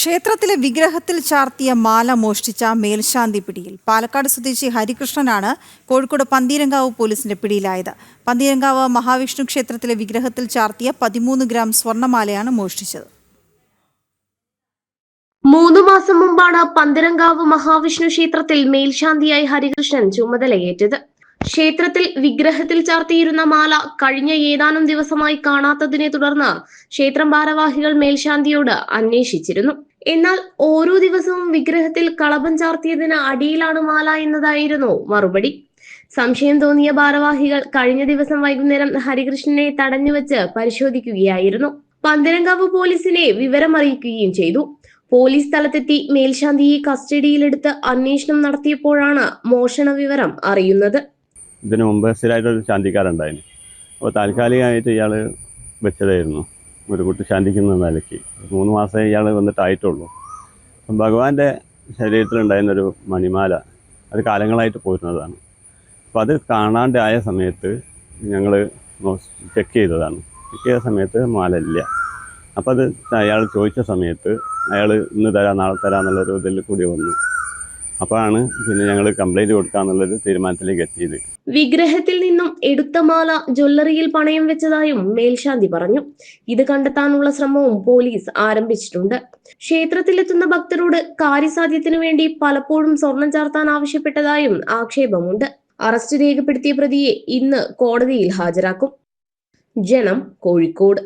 ക്ഷേത്രത്തിലെ വിഗ്രഹത്തിൽ ചാർത്തിയ മാല മോഷ്ടിച്ച മേൽശാന്തി പിടിയിൽ. പാലക്കാട് സ്വദേശി ഹരികൃഷ്ണനാണ് കോഴിക്കോട് പന്തീരങ്കാവ് പോലീസിന്റെ പിടിയിലായത്. പന്തീരങ്കാവ് മഹാവിഷ്ണു ക്ഷേത്രത്തിലെ വിഗ്രഹത്തിൽ ചാർത്തിയ 13 ഗ്രാം സ്വർണ്ണമാലയാണ് മോഷ്ടിച്ചത്. 3 മാസം മുമ്പാണ് പന്തീരങ്കാവ് മഹാവിഷ്ണു ക്ഷേത്രത്തിൽ മേൽശാന്തിയായി ഹരികൃഷ്ണൻ ചുമതലയേറ്റത്. ക്ഷേത്രത്തിൽ വിഗ്രഹത്തിൽ ചാർത്തിയിരുന്ന മാല കഴിഞ്ഞ ഏതാനും ദിവസമായി കാണാത്തതിനെ തുടർന്ന് ക്ഷേത്രം ഭാരവാഹികൾ മേൽശാന്തിയോട് അന്വേഷിച്ചിരുന്നു. എന്നാൽ ഓരോ ദിവസവും വിഗ്രഹത്തിൽ കളഭം ചാർത്തിയതിന് അടിയിലാണ് മാല എന്നതായിരുന്നു മറുപടി. സംശയം തോന്നിയ ഭാരവാഹികൾ കഴിഞ്ഞ ദിവസം വൈകുന്നേരം ഹരികൃഷ്ണനെ തടഞ്ഞുവെച്ച് പരിശോധിക്കുകയായിരുന്നു. പന്തീരങ്കാവ് പോലീസിനെ വിവരമറിയിക്കുകയും ചെയ്തു. പോലീസ് സ്ഥലത്തെത്തി മേൽശാന്തിയെ കസ്റ്റഡിയിലെടുത്ത് അന്വേഷണം നടത്തിയപ്പോഴാണ് മോഷണ വിവരം അറിയുന്നത്. ഇതിനു മുമ്പ് സ്ഥിരമായിട്ടൊരു ശാന്തിക്കാരുണ്ടായിരുന്നു. അപ്പോൾ താൽക്കാലികമായിട്ട് ഇയാൾ വെച്ചതായിരുന്നു ഒരു കുട്ടി ശാന്തിക്കുന്ന നിലയ്ക്ക്. 3 മാസമേ ഇയാൾ വന്നിട്ടായിട്ടുള്ളൂ. അപ്പം ഭഗവാന്റെ ശരീരത്തിലുണ്ടായിരുന്നൊരു മണിമാല അത് കാലങ്ങളായിട്ട് പോരുന്നതാണ്. അപ്പോൾ അത് കാണാണ്ടായ സമയത്ത് ഞങ്ങൾ ചെക്ക് ചെയ്തതാണ്. ചെക്ക് ചെയ്ത സമയത്ത് മാല ഇല്ല. അപ്പോൾ അത് അയാൾ ചോദിച്ച സമയത്ത് അയാൾ ഇന്ന് തരാം നാളെ തരാം എന്നുള്ളൊരു ഇതിൽ കൂടി വന്നു. അപ്പോഴാണ് പിന്നെ ഞങ്ങൾ കംപ്ലൈന്റ് കൊടുക്കാന്നുള്ളൊരു തീരുമാനത്തിലേക്ക് എത്തിയത്. വിഗ്രഹത്തിൽ നിന്നും എടുത്ത മാല ജ്വല്ലറിയിൽ പണയം വെച്ചതായും മേൽശാന്തി പറഞ്ഞു. ഇത് കണ്ടെത്താനുള്ള ശ്രമവും പോലീസ് ആരംഭിച്ചിട്ടുണ്ട്. ക്ഷേത്രത്തിലെത്തുന്ന ഭക്തരോട് കാര്യസാധ്യത്തിനു വേണ്ടി പലപ്പോഴും സ്വർണം ചാർത്താൻ ആവശ്യപ്പെട്ടതായും ആക്ഷേപമുണ്ട്. അറസ്റ്റ് രേഖപ്പെടുത്തിയ പ്രതിയെ ഇന്ന് കോടതിയിൽ ഹാജരാക്കും. ജനം, കോഴിക്കോട്.